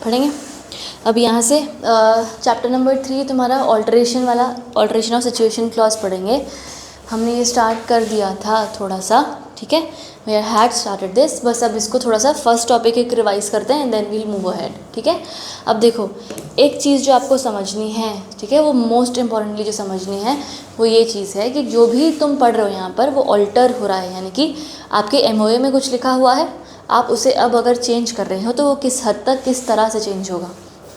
पढ़ेंगे। अब यहाँ से चैप्टर नंबर 3 तुम्हारा ऑल्टरेशन वाला, ऑल्टरेशन ऑफ सिचुएशन क्लॉज पढ़ेंगे। हमने ये स्टार्ट कर दिया था थोड़ा सा, ठीक है, वी हैड स्टार्टेड दिस। बस अब इसको थोड़ा सा फर्स्ट टॉपिक एक रिवाइज करते हैं and then we'll move ahead, ठीक है। अब देखो, एक चीज़ जो आपको समझनी है, ठीक है, वो मोस्ट इम्पॉर्टेंटली जो समझनी है वो ये चीज़ है कि जो भी तुम पढ़ रहे हो यहाँ पर वो ऑल्टर हो रहा है, यानी कि आपके एमओए में कुछ लिखा हुआ है, आप उसे अब अगर चेंज कर रहे हो तो वो किस हद तक किस तरह से चेंज होगा,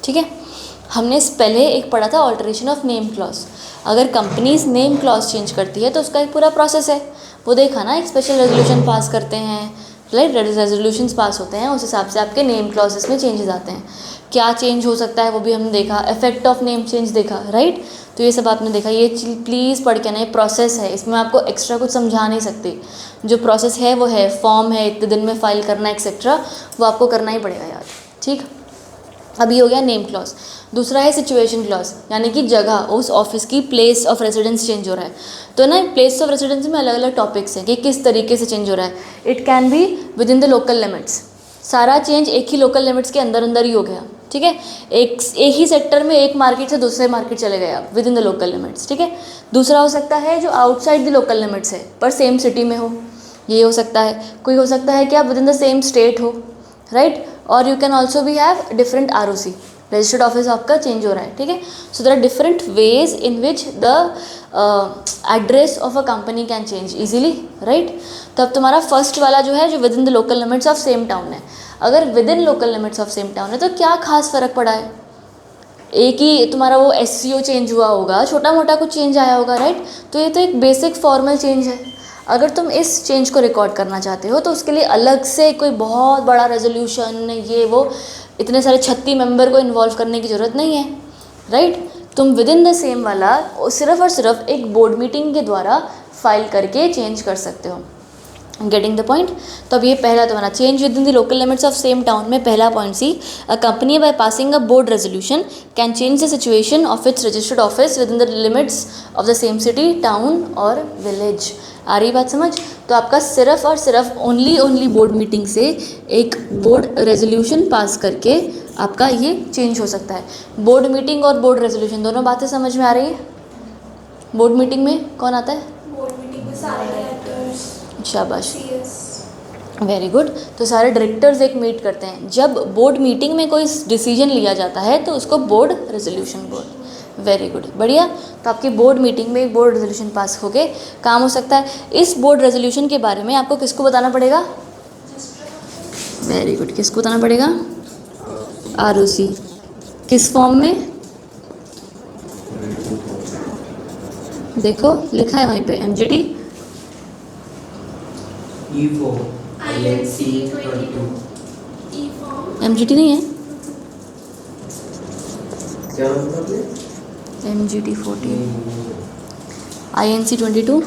ठीक है। हमने पहले एक पढ़ा था ऑल्टरेशन ऑफ नेम क्लॉज। अगर कंपनीज नेम क्लॉज चेंज करती है तो उसका एक पूरा प्रोसेस है, वो देखा ना, एक स्पेशल रेजोल्यूशन पास करते हैं, राइट, रेजोल्यूशंस पास होते हैं, उस हिसाब से आपके नेम क्लॉजेस में चेंजेस आते हैं। क्या चेंज हो सकता है वो भी हमने देखा, इफेक्ट ऑफ नेम चेंज देखा, राइट। तो ये सब आपने देखा, ये प्लीज़ पढ़ के ना, ये प्रोसेस है, इसमें आपको एक्स्ट्रा कुछ समझा नहीं सकती। जो प्रोसेस है वो है, फॉर्म है, इतने दिन में फाइल करना एक्सेट्रा, वो आपको करना ही पड़ेगा यार, ठीक। अभी हो गया नेम क्लॉज। दूसरा है सिचुएशन क्लॉज, यानी कि जगह, उस ऑफिस की प्लेस ऑफ रेजिडेंस चेंज हो रहा है। तो ना प्लेस ऑफ रेजिडेंस में अलग अलग टॉपिक्स हैं कि किस तरीके से चेंज हो रहा है। It can be within the local limits, सारा चेंज एक ही लोकल लिमिट्स के अंदर अंदर ही हो गया, ठीक है। एक ही सेक्टर में एक मार्केट से दूसरे मार्केट चले गए आप within the local limits, ठीक है। दूसरा हो सकता है जो आउटसाइड द लोकल लिमिट्स है पर सेम सिटी में हो, ये हो सकता है। कोई हो सकता है कि आप within the same state हो, राइट। और यू कैन ऑल्सो भी have different ROC, registered office आपका चेंज हो रहा है, ठीक है। So there are different ways in which the address of a company can change easily, right. तब तुम्हारा फर्स्ट वाला जो है, जो within the local limits of same town है। अगर within local limits of same town है तो क्या खास फ़र्क पड़ा है, एक ही तुम्हारा वो SCO चेंज हुआ होगा, छोटा मोटा कुछ चेंज आया होगा, राइट। तो ये तो एक बेसिक फॉर्मल चेंज है। अगर तुम इस चेंज को रिकॉर्ड करना चाहते हो तो उसके लिए अलग से कोई बहुत बड़ा रेजोल्यूशन, ये वो, इतने सारे 36 मेंबर को इन्वॉल्व करने की ज़रूरत नहीं है, राइट। तुम विद इन द सेम वाला सिर्फ और सिर्फ एक बोर्ड मीटिंग के द्वारा फाइल करके चेंज कर सकते हो। Getting the point. तो अब ये पहला तुम्हारा change within the local limits of same town में पहला point C, a company by passing a board resolution can change the situation of its registered office within the limits of the same city, town और village. आ रही बात समझ। तो आपका सिर्फ और सिर्फ ओनली बोर्ड मीटिंग से एक बोर्ड रेजोल्यूशन पास करके आपका ये चेंज हो सकता है। बोर्ड मीटिंग और बोर्ड रेजोल्यूशन दोनों बातें समझ में आ रही है। बोर्ड मीटिंग में कौन आता है? बोर्ड मीटिंग में सारे डायरेक्टर्स, शाबाश, वेरी गुड। तो सारे डायरेक्टर्स एक मीट करते हैं। जब बोर्ड मीटिंग में कोई डिसीजन लिया जाता है तो उसको board resolution board, very good, बढ़िया। तो आपकी बोर्ड मीटिंग में एक बोर्ड रेजोल्यूशन पास होके काम हो सकता है। इस बोर्ड रेजोल्यूशन के बारे में आपको किसको बताना पड़ेगा? वेरी गुड, किसको बताना पड़ेगा? ROC। किस फॉर्म में? देखो लिखा है वहीं पे, MGT INC 22 MGT नहीं है, क्या मतलब है? MGT 14 INC 22,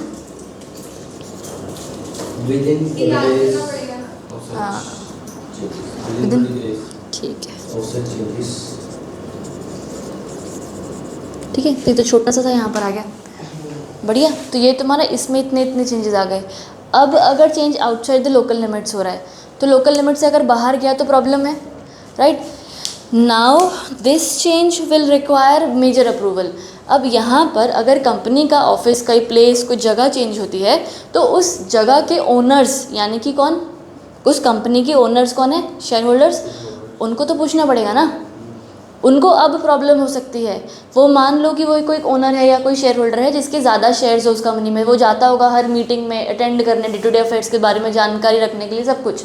Within days हाँ within ठीक है, औसत changes। ठीक है। तो ये तो छोटा सा था, यहाँ पर आ गया, बढ़िया। तो ये तुम्हारा इसमें इतने चेंजेस आ गए। अब अगर change outside the local limits हो रहा है तो लोकल लिमिट से अगर बाहर गया तो प्रॉब्लम है, right. Now this change will require major approval. अब यहाँ पर अगर कंपनी का ऑफिस, कोई प्लेस, कोई जगह चेंज होती है तो उस जगह के ओनर्स, यानी कि कौन, उस कंपनी के ओनर्स कौन है? Share holders. उनको तो पूछना पड़ेगा ना, उनको अब प्रॉब्लम हो सकती है। वो मान लो कि वो कोई ओनर है या कोई शेयर होल्डर है जिसके ज़्यादा शेयर्स हो उस कंपनी में, वो जाता होगा हर मीटिंग में अटेंड करने, डे टू डे अफेयर्स के बारे में जानकारी रखने के लिए, सब कुछ।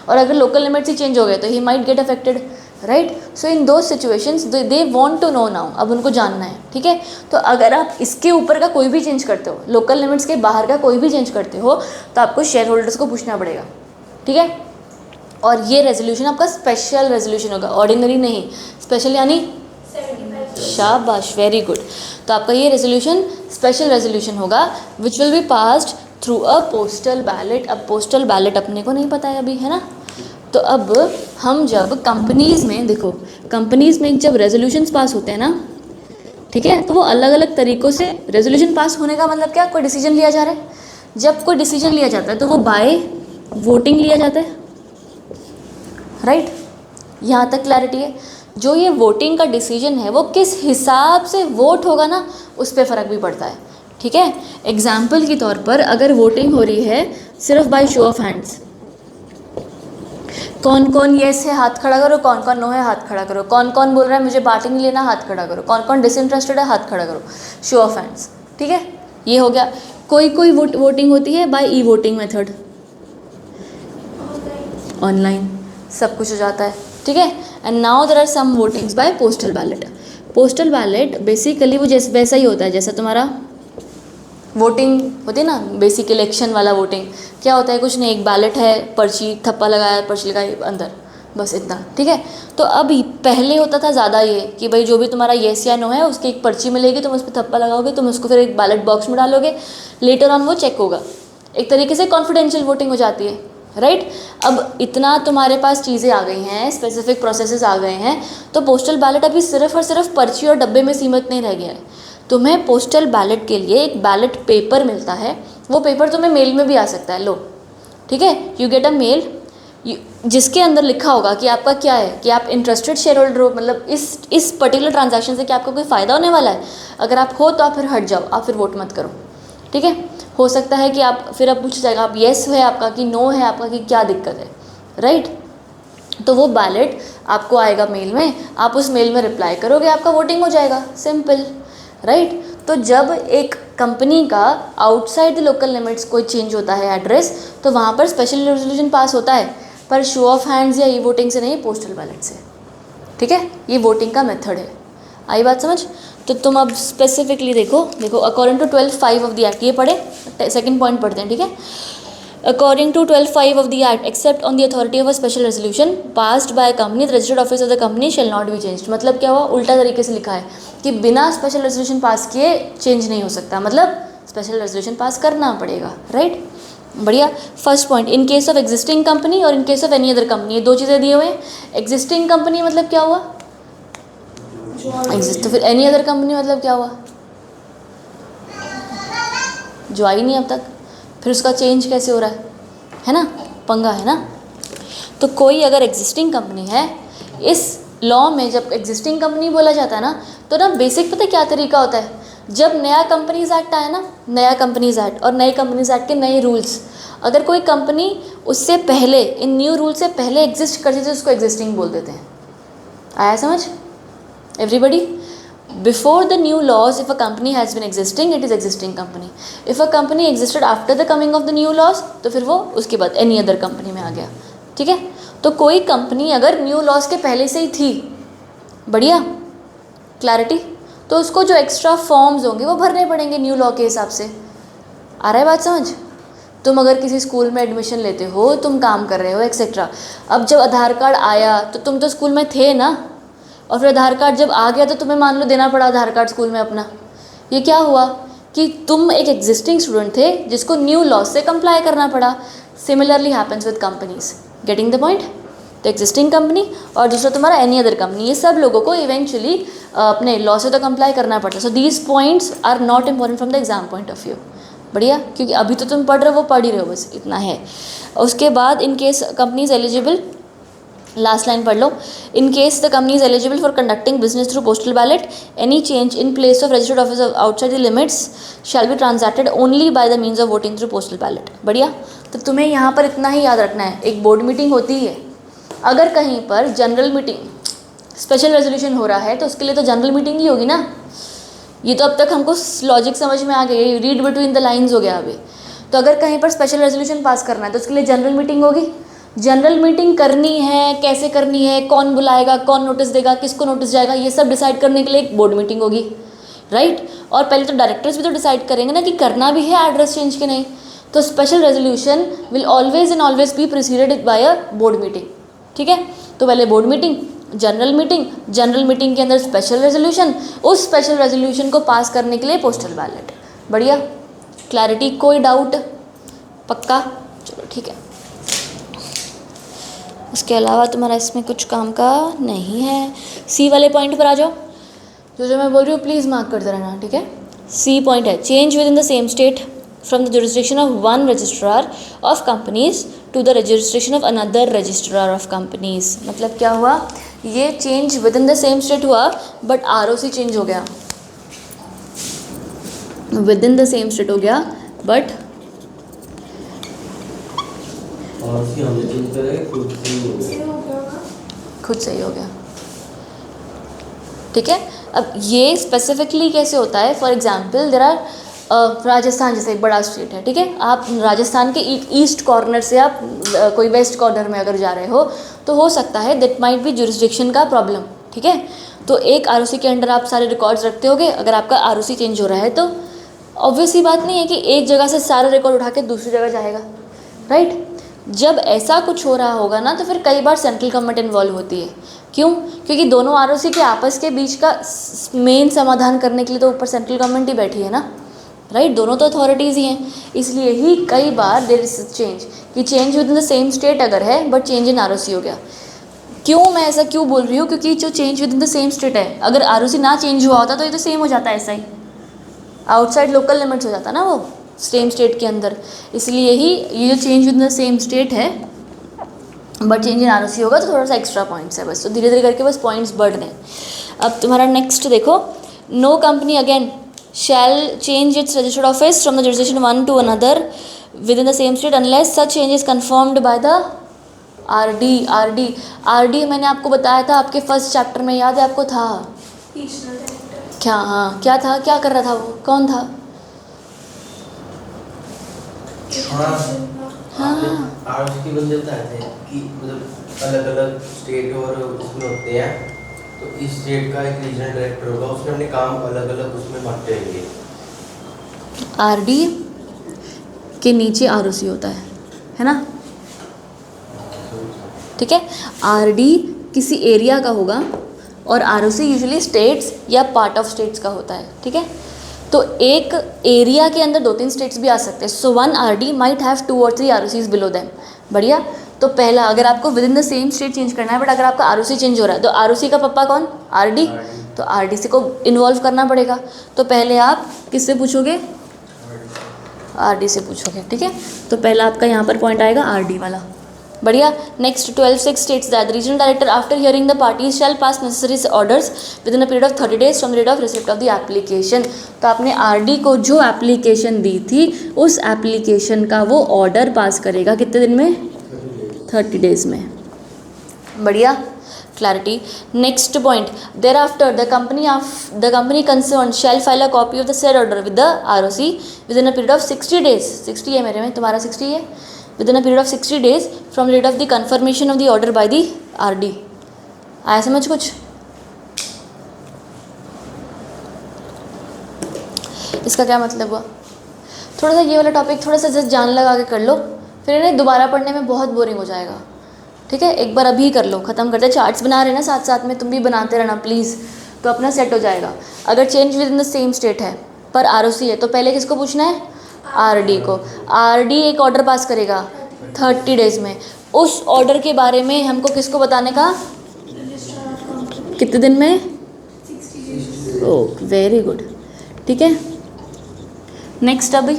और अगर लोकल लिमिट्स ही चेंज हो गए तो he might get affected, right. So in दो situations they want to know now, अब उनको जानना है, ठीक है। तो अगर आप इसके ऊपर का कोई भी चेंज करते हो, लोकल लिमिट्स के बाहर का कोई भी चेंज करते हो, तो आपको शेयर होल्डर्स को पूछना पड़ेगा, ठीक है। और ये रेजोल्यूशन आपका स्पेशल रेजोल्यूशन होगा, ऑर्डिनरी नहीं, स्पेशल यानी 75। शाबाश, वेरी गुड। तो आपका ये रेजोल्यूशन स्पेशल रेजोल्यूशन होगा which will be passed through a postal ballot. अब पोस्टल बैलेट अपने को नहीं पता है अभी, है ना। तो अब हम जब कंपनीज़ में, देखो कंपनीज़ में जब रेजोल्यूशंस पास होते हैं ना, ठीक है, तो वो अलग अलग तरीक़ों से, रेजोल्यूशन पास होने का मतलब क्या, कोई डिसीजन लिया जा रहा है। जब कोई डिसीजन लिया जाता है तो वो बाय वोटिंग लिया जाता है, राइट। यहाँ तक क्लैरिटी है? जो ये वोटिंग का डिसीजन है वो किस हिसाब से वोट होगा ना, उस पर फ़र्क भी पड़ता है, ठीक है। एग्जाम्पल के तौर पर अगर वोटिंग हो रही है सिर्फ बाय शो ऑफ हैंड्स, कौन कौन येस है हाथ खड़ा करो, कौन कौन नो है हाथ खड़ा करो, कौन कौन बोल रहा है मुझे बाटी नहीं लेना हाथ खड़ा करो, कौन कौन डिसइंटरेस्टेड है हाथ खड़ा करो, शो ऑफ हैंड्स, ठीक है। ये हो गया। कोई कोई वोटिंग होती है by e voting method, online सब कुछ हो जाता है, ठीक है। And now there are some votings by postal ballot. Postal ballot basically वो जैसे वैसा ही होता है जैसा तुम्हारा वोटिंग होती है ना, बेसिक इलेक्शन वाला वोटिंग। क्या होता है? कुछ नहीं, एक बैलेट है, पर्ची थप्पा लगाया, पर्ची लगाई अंदर, बस इतना, ठीक है। तो अभी पहले होता था ज़्यादा ये कि भाई जो भी तुम्हारा येस या नो है उसकी एक पर्ची मिलेगी, तुम उस पर थप्पा लगाओगे, तुम उसको फिर एक बैलेट बॉक्स में डालोगे, लेटर ऑन वो चेक होगा। एक तरीके से कॉन्फिडेंशियल वोटिंग हो जाती है, राइट। अब इतना तुम्हारे पास चीज़ें आ गई हैं, स्पेसिफिक प्रोसेसेस आ गए हैं, तो पोस्टल बैलेट अभी सिर्फ और सिर्फ पर्ची और डब्बे में सीमित नहीं रह गया है। तुम्हें पोस्टल बैलेट के लिए एक बैलेट पेपर मिलता है, वो पेपर तुम्हें मेल में भी आ सकता है, लो, ठीक है। यू गेट अ मेल जिसके अंदर लिखा होगा कि आपका क्या है, कि आप इंटरेस्टेड शेयर होल्डर हो, मतलब इस पर्टिकुलर ट्रांजैक्शन से क्या आपको कोई फ़ायदा होने वाला है। अगर आप हो तो आप फिर हट जाओ, आप फिर वोट मत करो, ठीक है। हो सकता है कि आप फिर अब पूछ जाएगा आप येस है आपका कि नो है आपका, कि क्या दिक्कत है, राइट। तो वो बैलेट आपको आएगा मेल में, आप उस मेल में रिप्लाई करोगे, आपका वोटिंग हो जाएगा, सिंपल, राइट। तो जब एक कंपनी का आउटसाइड द लोकल लिमिट्स कोई चेंज होता है एड्रेस, तो वहाँ पर स्पेशल रेजोल्यूशन पास होता है, पर शो ऑफ हैंड्स या ई वोटिंग से नहीं, पोस्टल बैलेट से, ठीक है। ये वोटिंग का मेथड है। आई बात समझ? तो तुम अब स्पेसिफिकली देखो according to 12(5) of the act, ये पढ़े, सेकंड पॉइंट पढ़ते हैं, ठीक है। According to 12(5) of the act, except on the authority of a special resolution passed by company, the registered office of the company shall not be changed. मतलब क्या हुआ? उल्टा तरीके से लिखा है कि बिना स्पेशल रेजोल्यूशन पास किए चेंज नहीं हो सकता, मतलब स्पेशल रेजोल्यूशन पास करना पड़ेगा, राइट। बढ़िया। First point, in case of existing company और in case of any other company, ये दो चीज़ें दिए हुए हैं। एग्जिस्टिंग कंपनी मतलब क्या हुआ? एग्जिस्ट। तो फिर एनी अदर कंपनी मतलब क्या हुआ? जो आई नहीं अब तक, फिर उसका चेंज कैसे हो रहा है ना, पंगा है ना। तो कोई अगर एग्जिस्टिंग कंपनी है, इस लॉ में जब एग्जिस्टिंग कंपनी बोला जाता है ना, तो ना बेसिक पता है क्या तरीका होता है? जब नया कंपनीज एक्ट आया ना, नया कंपनीज एक्ट और नए कंपनीज एक्ट के नए रूल्स, अगर कोई कंपनी उससे पहले, इन न्यू रूल से पहले एग्जिस्ट करती थी, उसको एग्जिस्टिंग बोल देते हैं। आया समझ everybody? Before the new laws, if a company has been existing, it is existing company. If a company existed after the coming of the new laws, तो फिर वो उसके बाद एनी अदर कंपनी में आ गया, ठीक है। तो कोई कंपनी अगर न्यू लॉज के पहले से ही थी, बढ़िया क्लैरिटी, तो उसको जो एक्स्ट्रा फॉर्म्स होंगे वो भरने पड़ेंगे न्यू लॉ के हिसाब से। आ रहा है बात समझ? तुम अगर किसी स्कूल में एडमिशन लेते हो, तुम काम कर रहे हो एक्सेट्रा, अब जब आधार कार्ड आया तो तुम तो स्कूल में थे ना, और फिर आधार कार्ड जब आ गया तो तुम्हें मान लो देना पड़ा आधार कार्ड स्कूल में अपना। ये क्या हुआ कि तुम एक एग्जिस्टिंग स्टूडेंट थे जिसको न्यू लॉ से कंप्लाई करना पड़ा। Similarly happens with companies, getting the point? तो एग्जिस्टिंग कंपनी और दूसरा तुम्हारा एनी अदर कंपनी, ये सब लोगों को इवेंचुअली अपने लॉ से तो कंप्लाई करना पड़ता है। So these points are not important from the exam point of view. बढ़िया, क्योंकि अभी तो तुम पढ़ रहे हो, वो पढ़ ही रहे हो, बस इतना है। उसके बाद in case company is eligible, last line पढ़ लो। In case the company is eligible for conducting business through postal ballot, any change in place of registered office outside the limits shall be transacted only by the means of voting through postal ballot. बढ़िया। तो तुम्हें यहाँ पर इतना ही याद रखना है, एक बोर्ड मीटिंग होती है, अगर कहीं पर जनरल मीटिंग, स्पेशल रेजोल्यूशन हो रहा है तो उसके लिए तो जनरल मीटिंग ही होगी ना। ये तो अब तक हमको लॉजिक समझ में आ गई, रीड बिटवीन द लाइंस हो गया अभी। तो अगर कहीं पर स्पेशल रेजोल्यूशन पास करना है तो उसके लिए जनरल मीटिंग होगी। जनरल मीटिंग करनी है, कैसे करनी है, कौन बुलाएगा, कौन नोटिस देगा, किसको नोटिस जाएगा, ये सब डिसाइड करने के लिए एक बोर्ड मीटिंग होगी, राइट। और पहले तो डायरेक्टर्स भी तो डिसाइड करेंगे ना कि करना भी है एड्रेस चेंज के नहीं। तो special resolution will always and always be preceded by a board meeting, ठीक है। तो पहले board meeting, general meeting, general meeting के अंदर स्पेशल रेजोल्यूशन, उस स्पेशल रेजोल्यूशन को पास करने के लिए पोस्टल बैलेट। बढ़िया, क्लैरिटी, कोई डाउट? पक्का? चलो ठीक है। उसके अलावा तुम्हारा इसमें कुछ काम का नहीं है। सी वाले पॉइंट पर आ जाओ, जो मैं बोल रही हूँ प्लीज़ मार्क करते रहना, ठीक है। सी पॉइंट है, change within the same state, from the jurisdiction of one registrar of companies to the registration of another registrar of companies. मतलब क्या हुआ, ये change within the same state हुआ बट आरओसी चेंज हो गया, with in the same state हो गया but और उसकी हमने चेंज करा है खुद से ही हो गया। ये हो गया होगा। खुद सही हो गया। ठीक है, अब ये स्पेसिफिकली कैसे होता है, for example there are Rajasthan जैसे एक बड़ा स्टेट है, ठीक है, आप राजस्थान के ईस्ट कॉर्नर से आप कोई वेस्ट कॉर्नर में अगर जा रहे हो तो हो सकता है दैट माइट बी जुरिस्डिक्शन का प्रॉब्लम। ठीक है, तो एक आरओसी के अंडर आप सारे रिकॉर्ड्स रखते होगे, अगर आपका आरओसी चेंज हो रहा है तो ऑब्वियस ही बात नहीं है कि एक जगह से सारा रिकॉर्ड उठा के दूसरी जगह जाएगा, राइट। जब ऐसा कुछ हो रहा होगा ना तो फिर कई बार सेंट्रल गवर्नमेंट इन्वॉल्व होती है। क्यों? क्योंकि दोनों आरओसी के आपस के बीच का मेन समाधान करने के लिए तो ऊपर सेंट्रल गवर्नमेंट ही बैठी है ना, राइट, दोनों तो अथॉरिटीज़ ही हैं। इसलिए ही कई बार देयर इज चेंज, कि change within the same state अगर है बट चेंज इन आरओसी हो गया। क्यों मैं ऐसा क्यों बोल रही हूँ? क्योंकि जो change within the same state है, अगर आरओसी ना चेंज हुआ होता तो ये तो सेम हो जाता, ऐसा ही आउटसाइड लोकल लिमिट्स हो जाता ना वो सेम स्टेट के अंदर। इसलिए ही ये जो change within the same state है बट चेंज इन आरओसी होगा तो थोड़ा सा एक्स्ट्रा पॉइंट्स है बस, तो धीरे धीरे करके बस पॉइंट्स बढ़ रहे हैं। अब तुम्हारा नेक्स्ट देखो, no company again shall change its registered office from the jurisdiction one to another within the same state unless such change is confirmed by the RD मैंने आपको बताया था आपके फर्स्ट चैप्टर में, याद है आपको था रीजनल डायरेक्टर। क्या? हाँ, क्या था, क्या कर रहा था वो, कौन था? हाँ आरओसी के बंदे बताए थे कि मतलब अलग अलग स्टेट और उसमें होते हैं, तो इस स्टेट का एक रीजनल डायरेक्टर होगा, उसने अपने काम अलग अलग उसमें बांटे होंगे। आरडी के नीचे आरओसी होता है ना, ठीक है। आरडी किसी एरिया का होगा और आरओसी यूजुअली स्टेट्स या पार्ट ऑफ स्टेट्स का होता है, ठीक है। तो एक एरिया के अंदर 2-3 स्टेट्स भी आ सकते हैं, so one RD might have 2 or 3 ROCs below them. बढ़िया। तो पहला, अगर आपको with in the same state change करना है बट अगर आपका आरओसी चेंज हो रहा है तो आरओसी का पप्पा कौन? आरडी। तो आरडीसी को इन्वॉल्व करना पड़ेगा। तो पहले आप किससे पूछोगे? आरडी से पूछोगे, ठीक है। तो पहला आपका यहाँ पर पॉइंट आएगा आरडी वाला। बढ़िया। Next 12(6) states that the regional director after hearing the parties shall pass necessary orders within a period of 30 days from the date of receipt of the application. तो आपने आरडी को जो application दी थी उस application का वो order pass करेगा कितने दिन में? 30 days में। बढ़िया, clarity. Next point, thereafter the company concern shall file a copy of the said order with the ROC within a period of 60 days। 60 है मेरे में, तुम्हारा 60 है। Within a period of 60 days from the date of the confirmation of the order by the RD. आया समझ कुछ? इसका क्या मतलब हुआ? थोड़ा सा ये वाला टॉपिक थोड़ा सा जस्ट जान लगा के कर लो, फिर इन्हें दोबारा पढ़ने में बहुत बोरिंग हो जाएगा, ठीक है। एक बार अभी कर लो, ख़त्म करते। चार्ट्स बना रहे हैं ना साथ साथ में, तुम भी बनाते रहना प्लीज़, तो अपना सेट हो जाएगा। अगर change within the same state है पर आरओसी है तो पहले किसको पूछना है? आरडी को। आरडी एक ऑर्डर पास करेगा 30 days में। उस ऑर्डर के बारे में हमको किसको बताने का? कितने दिन में? 60 days। ओह वेरी गुड, ठीक है। नेक्स्ट अभी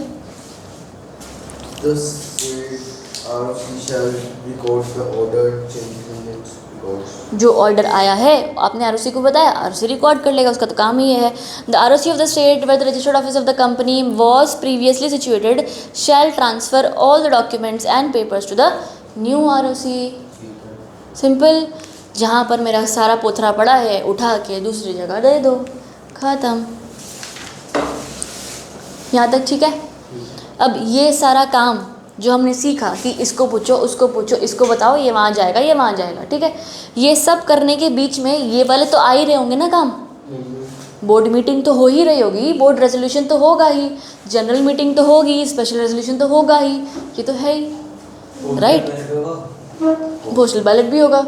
The state ROC shall record the order changes in its records. जो ऑर्डर आया है आपने आरओसी को बताया, आरओसी रिकॉर्ड कर लेगा, उसका तो काम ही है। The ROC of the state where the registered office of the company was previously situated shall transfer all the documents and papers to the new ROC. Simple, जहाँ पर मेरा सारा पोथरा पड़ा है उठा के दूसरी जगह दे दो, ख़त्म। यहाँ तक ठीक है। अब ये सारा काम जो हमने सीखा कि इसको पूछो, उसको पूछो, इसको बताओ, ये वहाँ जाएगा, ये वहाँ जाएगा, ठीक है। ये सब करने के बीच में ये वाले तो आ ही रहे होंगे ना काम। बोर्ड मीटिंग तो हो ही रही होगी, बोर्ड रेजोल्यूशन तो होगा ही, जनरल मीटिंग तो होगी, स्पेशल रेजोल्यूशन तो होगा ही, ये तो है ही, राइट। पोस्टल बैलेट भी होगा।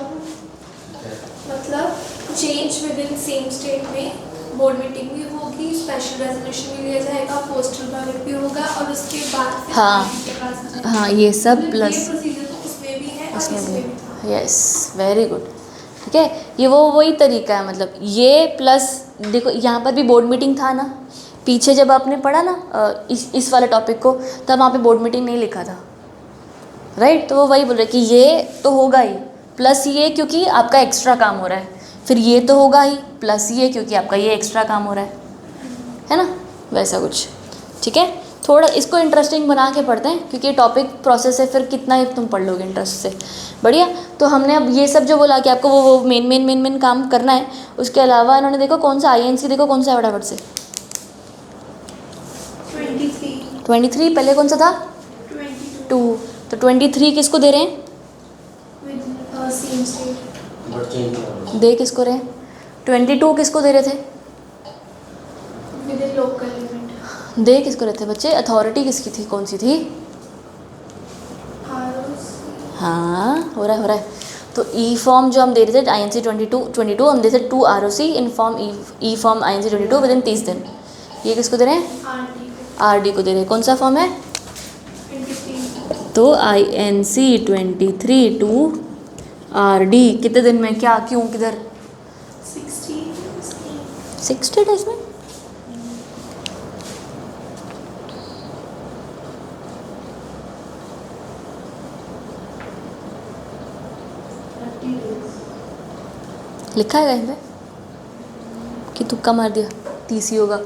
मतलब change with in same state में बोर्ड मीटिंग भी होगी, स्पेशल रेजोल्यूशन भी लिया जाएगा, पोस्टल बैलेट भी होगा और उसके बाद फिर हाँ, RD के पास जाएगा। हाँ, ये सब मतलब प्लस ये प्रोसीजर तो उसमें भी है और उसमें इसमें भी भी। था। यस, वेरी गुड, ठीक है। ये वही तरीका है, मतलब ये प्लस देखो यहाँ पर भी बोर्ड मीटिंग था ना, पीछे जब आपने पढ़ा ना इस वाले टॉपिक को, तब वहाँ पे बोर्ड मीटिंग नहीं लिखा था, राइट। तो वो वही बोल रहे कि ये तो होगा ही, प्लस ये क्योंकि आपका एक्स्ट्रा काम हो रहा है, फिर ये तो होगा ही प्लस ये क्योंकि आपका ये एक्स्ट्रा काम हो रहा है ना, वैसा कुछ। ठीक है, थोड़ा इसको इंटरेस्टिंग बना के पढ़ते हैं, क्योंकि टॉपिक प्रोसेस है, फिर कितना ही तुम पढ़ लोगे इंटरेस्ट से। बढ़िया। तो हमने अब ये सब जो बोला कि आपको वो मेन काम करना है, उसके अलावा इन्होंने देखो कौन सा INC, देखो कौन सा है फटाफट से। 23 पहले कौन सा था? 2। तो 23 किसको दे रहे हैं? बट चेंज करो। दे किसको रहे हैं? 22 किसको दे रहे थे? Local limit. दे किसको रहे थे बच्चे? अथॉरिटी किसकी थी, कौन सी थी? हाँ, हो रहा है। तो ई फॉर्म जो हम दे रहे थे INC 22 हम दे रहे थे 2 ROC in form E form INC 22 with in 30 दिन। ये किसको दे रहे हैं? RD को दे रहे हैं। कौन सा फॉर्म है? 23। तो INC 23 टू RD कितने दिन में, क्या, क्यों, किधर? 60 डेज में। लिखा है कहीं पे कि तुक्का मार दिया 30 ही होगा?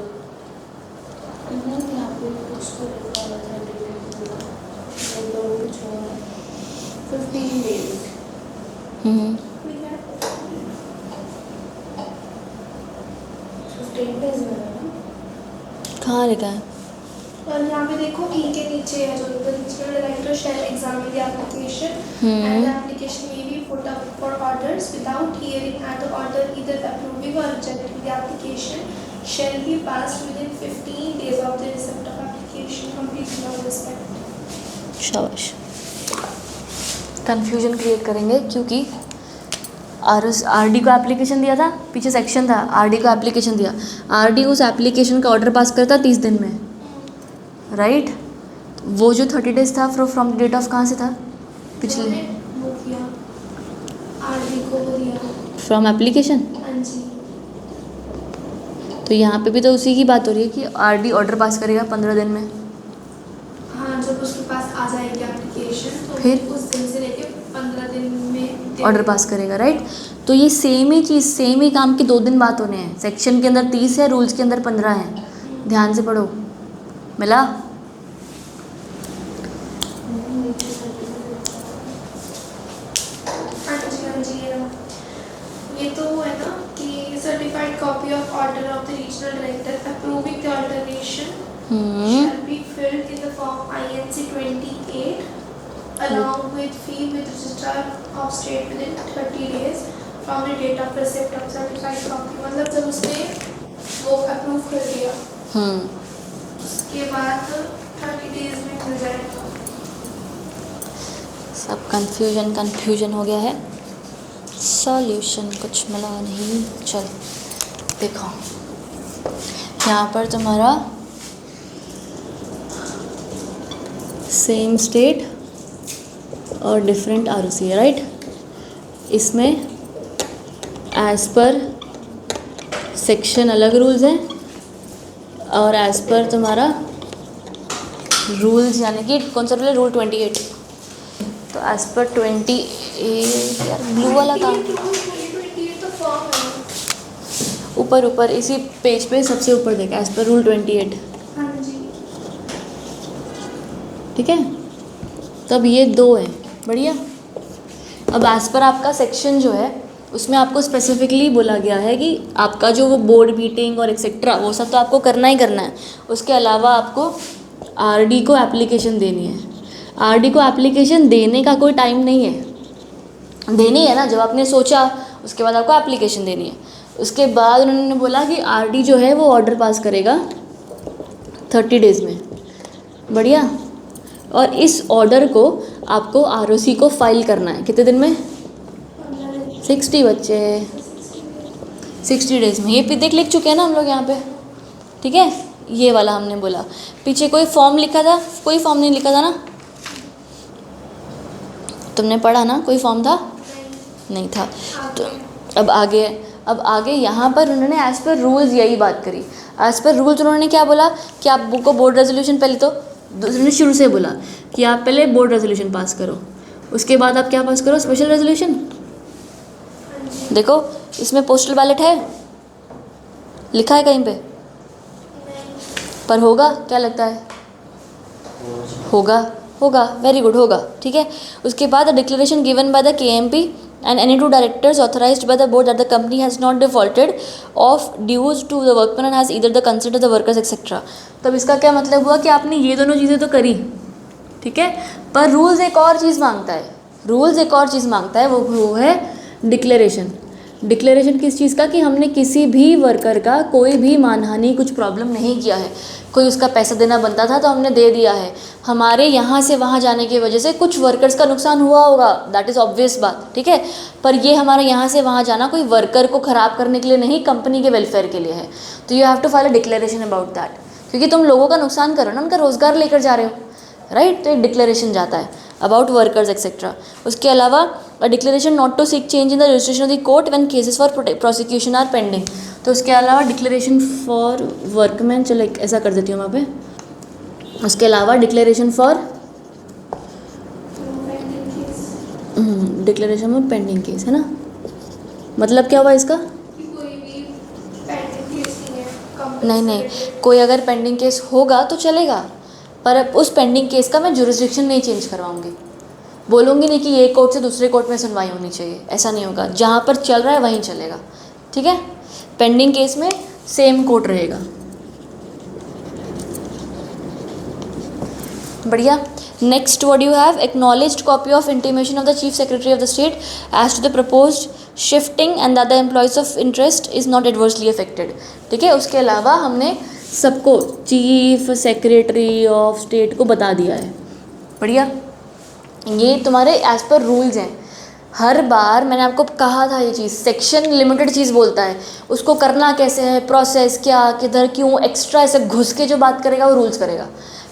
कहाँ लिखा है? और यहाँ पे देखो ई के नीचे है जो regional director shall examine the application and the application may be put up for orders without hearing and the order either approving or rejecting the application shall be passed within 15 days of the receipt of application complete without respect. शाबाश। Confusion create करेंगे क्योंकि RD को application दिया था, पीछे section था, RD को application दिया, RD उस एप्लीकेशन का ऑर्डर पास करता 30 दिन में, राइट। वो जो 30 डेज था फ्रॉम डेट ऑफ कहाँ से था? पिछले वो किया RD को वो दिया फ्रॉम एप्लीकेशन। हाँ जी। तो यहाँ पे भी तो उसी की बात हो रही है कि RD ऑर्डर पास करेगा 15 दिन में। हाँ, जब उसके पास आ जाएगी एप्लीकेशन तो फिर उस दिन से लेके 15 दिन में ऑर्डर पास करेगा, राइट। तो ये सेम ही चीज़, सेम ही काम के 2 दिन बात होने हैं। सेक्शन के अंदर 30 है, रूल्स के अंदर 15 है। ध्यान से पढ़ो, मिला? हाँ जी ये तो है ना कि certified copy of order of the regional director approving the alternation shall be filled in the form INC 28 along with fee with registrar of state within 30 days from the date of receipt of certified copy। मतलब जब उसने वो approve कर दिया उसके बाद 30 days में मिल जाएगा। सब कंफ्यूजन हो गया है। सॉल्यूशन कुछ मिला नहीं। चल देखो, यहाँ पर तुम्हारा सेम स्टेट और डिफरेंट ROC है, राइट। इसमें एज पर सेक्शन अलग रूल्स हैं और एज पर तुम्हारा रूल्स, यानी कि कौन सा रूल है? रूल 28। तो एज पर 28 यार ब्लू वाला काम ऊपर इसी पेज पे सबसे ऊपर देखा, एज पर रूल 28। हाँ जी। ठीक है, तब ये 2 है। बढ़िया। अब एज पर आपका सेक्शन जो है उसमें आपको स्पेसिफिकली बोला गया है कि आपका जो वो बोर्ड मीटिंग और एक्सेट्रा वो सब तो आपको करना ही करना है। उसके अलावा आपको RD को एप्लीकेशन देनी है। RD को एप्लीकेशन देने का कोई टाइम नहीं है, देनी है ना जब आपने सोचा, उसके बाद आपको एप्लीकेशन देनी है। उसके बाद उन्होंने बोला कि RD जो है वो ऑर्डर पास करेगा 30 डेज़ में। बढ़िया। और इस ऑर्डर को आपको ROC को फाइल करना है कितने दिन में? 60 बच्चे 60 डेज़ में। ये भी लिख चुके हैं ना हम लोग यहाँ पे, ठीक है। ये वाला हमने बोला। पीछे कोई फॉर्म लिखा था? कोई फॉर्म नहीं लिखा था ना, तुमने पढ़ा ना? कोई फॉर्म था? नहीं था। तो अब आगे अब आगे यहाँ पर उन्होंने एज़ पर रूल्स यही बात करी। एज़ पर रूल्स उन्होंने क्या बोला कि आपको बोर्ड रेजोल्यूशन पहले तो उन्होंने शुरू से बोला कि आप पहले बोर्ड रेजोल्यूशन पास करो, उसके बाद आप क्या पास करो, स्पेशल रेजोल्यूशन। देखो इसमें पोस्टल बैलेट है, लिखा है कहीं पे, पर होगा क्या लगता है, होगा, होगा, वेरी गुड, होगा, ठीक है। उसके बाद declaration given by the KMP and any two directors authorized by the board that the company has not defaulted of dues to the workmen and has either the consent of the workers etc. तब इसका क्या मतलब हुआ कि आपने ये दोनों चीज़ें तो करी, ठीक है, पर रूल्स एक और चीज़ मांगता है, रूल्स एक और चीज़ मांगता है, वो है डिक्लेरेशन। डिक्लेरेशन किस चीज़ का, कि हमने किसी भी वर्कर का कोई भी मानहानि कुछ प्रॉब्लम नहीं किया है, कोई उसका पैसा देना बनता था तो हमने दे दिया है, हमारे यहाँ से वहाँ जाने की वजह से कुछ वर्कर्स का नुकसान हुआ होगा, दैट इज़ ऑब्वियस बात, ठीक है, पर ये हमारे यहाँ से वहाँ जाना कोई वर्कर को ख़राब करने के लिए नहीं, कंपनी के वेलफेयर के लिए है। तो you have to file a declaration about that, क्योंकि तुम लोगों का नुकसान करो ना, उनका रोज़गार लेकर जा रहे हो, राइट। तो एक डिक्लेरेशन जाता है अबाउट वर्कर्स एक्सेट्रा। उसके अलावा a declaration not to seek change in the registration of the court when cases for prosecution are pending. तो उसके अलावा डिक्लेरेशन फॉर वर्कमैन, चलो ऐसा कर देती हूँ वहाँ पे। उसके अलावा declaration for declaration of pending case, है ना, मतलब क्या हुआ इसका, कोई भी पेंडिंग केस नहीं है, नहीं नहीं, कोई अगर पेंडिंग केस होगा तो चलेगा, पर अब उस पेंडिंग केस का मैं जुरिस्डिक्शन नहीं चेंज करवाऊंगी, बोलूँगी नहीं कि एक कोर्ट से दूसरे कोर्ट में सुनवाई होनी चाहिए, ऐसा नहीं होगा, जहाँ पर चल रहा है वहीं चलेगा, ठीक है। पेंडिंग केस में सेम कोर्ट रहेगा, बढ़िया। Next what you have, acknowledged copy of intimation of the chief secretary of the state as to the proposed shifting and that the employees of interest is not adversely affected, ठीक है। उसके अलावा हमने सबको chief secretary of state को बता दिया है, बढ़िया। ये तुम्हारे एज़ पर रूल्स हैं, हर बार मैंने आपको कहा था ये चीज़, सेक्शन लिमिटेड चीज़ बोलता है, उसको करना कैसे है, प्रोसेस क्या, किधर, क्यों, एक्स्ट्रा ऐसे घुस के जो बात करेगा वो रूल्स करेगा,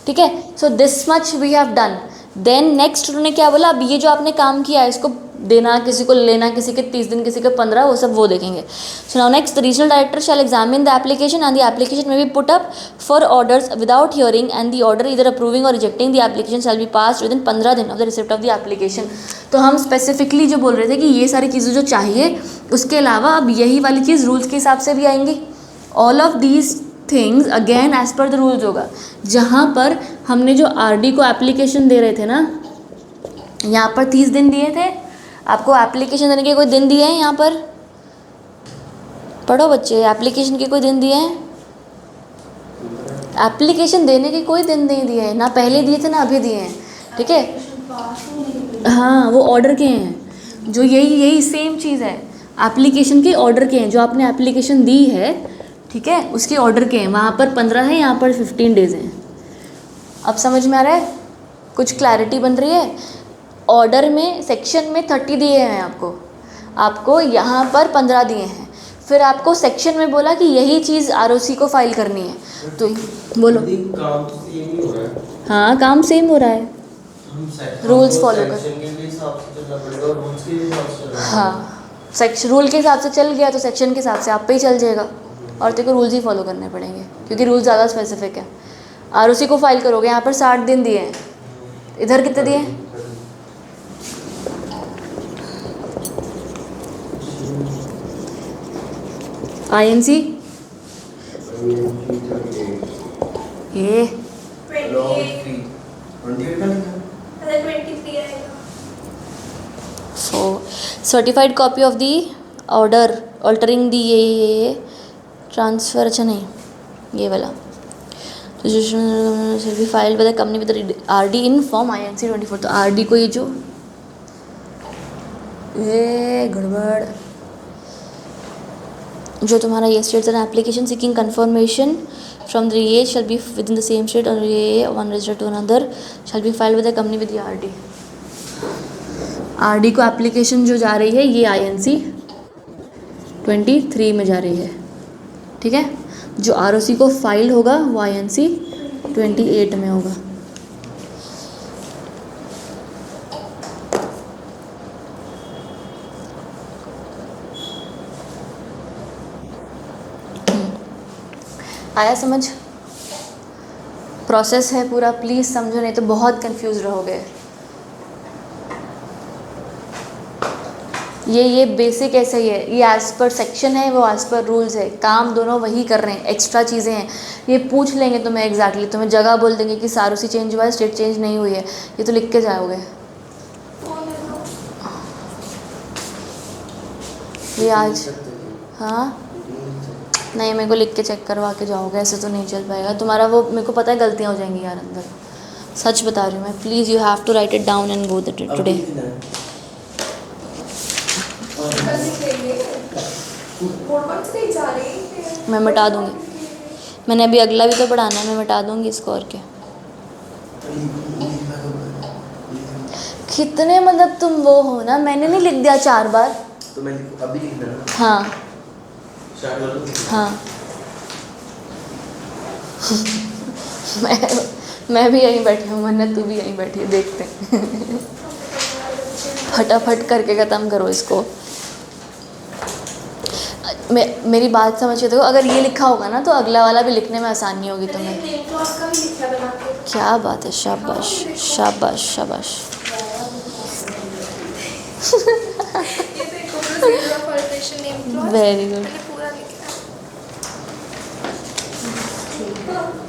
ठीक है। So this much we have done. Then next उन्होंने क्या बोला, अब ये जो आपने काम किया है इसको देना, किसी को लेना, किसी के 30 दिन, किसी के 15, वो सब वो देखेंगे। So now next, the regional director shall examine the application and the application may be put up for orders without hearing and the order either approving or rejecting the application shall be pass within 15 दिन of the receipt of the application. तो हम specifically जो बोल रहे थे कि ये सारी चीज़ें जो चाहिए, उसके अलावा अब यही वाली चीज़ रूल्स के हिसाब से भी आएंगी। All of these things again as per the rules होगा। जहाँ पर हमने जो RD को एप्लीकेशन दे रहे थे ना, यहाँ पर 30 दिन दिए थे, आपको एप्लीकेशन देने के कोई दिन दिए हैं, यहाँ पर पढ़ो बच्चे, एप्लीकेशन के कोई दिन दिए हैं, एप्लीकेशन देने के कोई दिन नहीं दिए हैं, ना पहले दिए थे ना अभी दिए हैं, ठीक है। हाँ, वो ऑर्डर के हैं, जो यही सेम चीज़ है, एप्लीकेशन के ऑर्डर के हैं, जो आपने एप्लीकेशन दी है, ठीक है, उसके ऑर्डर के हैं, वहाँ पर 15 है, यहाँ पर 15 डेज़ हैं। अब समझ में आ रहा है, कुछ क्लैरिटी बन रही है। ऑर्डर में सेक्शन में 30 दिए हैं आपको यहाँ पर 15 दिए हैं, फिर आपको सेक्शन में बोला कि यही चीज़ ROC को फाइल करनी है, तो बोलो। काम सेम ही हो रहा है, हाँ, काम सेम हो रहा है, रूल्स फॉलो कर, सेक्शन के भी हिसाब से चलना पड़ेगा और रूल्स के भी हिसाब से चलना पड़ेगा। हाँ, सेक्शन रूल के हिसाब से चल गया तो सेक्शन के हिसाब से आप पे ही चल जाएगा, और तेरे को रूल्स ही फॉलो करने पड़ेंगे, क्योंकि रूल ज़्यादा स्पेसिफिक है। ROC को फाइल करोगे, यहाँ पर 60 दिन दिए हैं, इधर कितने दिए हैं, INC ये 23 आएगा। So certified copy of the order altering the ये ट्रांसफ़र, अच्छा नहीं ये वाला, will be filed by the company with RD in form INC 24। तो RD को ये जो ये गड़बड़, जो तुम्हारा ये states an application seeking confirmation from the as shall be within the same state और ये one registered to another shall be filed with the company with RD को एप्लीकेशन जो जा रही है ये INC 23 में जा रही है, ठीक है। जो ROC को फाइल होगा वो INC 28 में होगा। आया समझ? प्रोसेस है पूरा, प्लीज़ समझो, नहीं तो बहुत कंफ्यूज रहोगे। ये बेसिक ऐसे ही है, ये एज़ पर सेक्शन है, वो एज़ पर रूल्स है, काम दोनों वही कर रहे हैं, एक्स्ट्रा चीज़ें हैं। ये पूछ लेंगे तुम्हें एग्जैक्टली, तुम्हें जगह बोल देंगे कि सारूसी चेंज हुआ है, स्टेट चेंज नहीं हुई है, ये तो लिख के जाओगे। ये आज हाँ नहीं, मेरे को लिख के चेक करवा के जाओगे, ऐसे तो नहीं चल पाएगा तुम्हारा। वो मेरे को पता है गलतियाँ हो जाएंगी यार अंदर, सच बता रही हूँ मैं। Please you have to write it down and go today. मैं मिटा दूँगी, मैंने अभी अगला भी तो पढ़ाना है, मैं मिटा दूँगी इसको और क्या। कितने मतलब तुम वो हो ना, मैंने नहीं लिख दिया 4 बार तो मैं अभी लिखना ना। हाँ स्टार्ट कर दो। हाँ मैं भी यहीं बैठी हूँ, मन्नत तू भी यहीं बैठी है, देखते हैं। फटाफट करके ख़त्म करो इसको। मेरी बात समझ दो, अगर ये लिखा होगा ना तो अगला वाला भी लिखने में आसानी होगी तुम्हें। नेम क्लॉज का भी लिखा बना के। क्या बात है, शाबाश शाबाश शाबाश। ये देखो procedure of alteration name clause. Very good. मैंने पूरा लिखा है।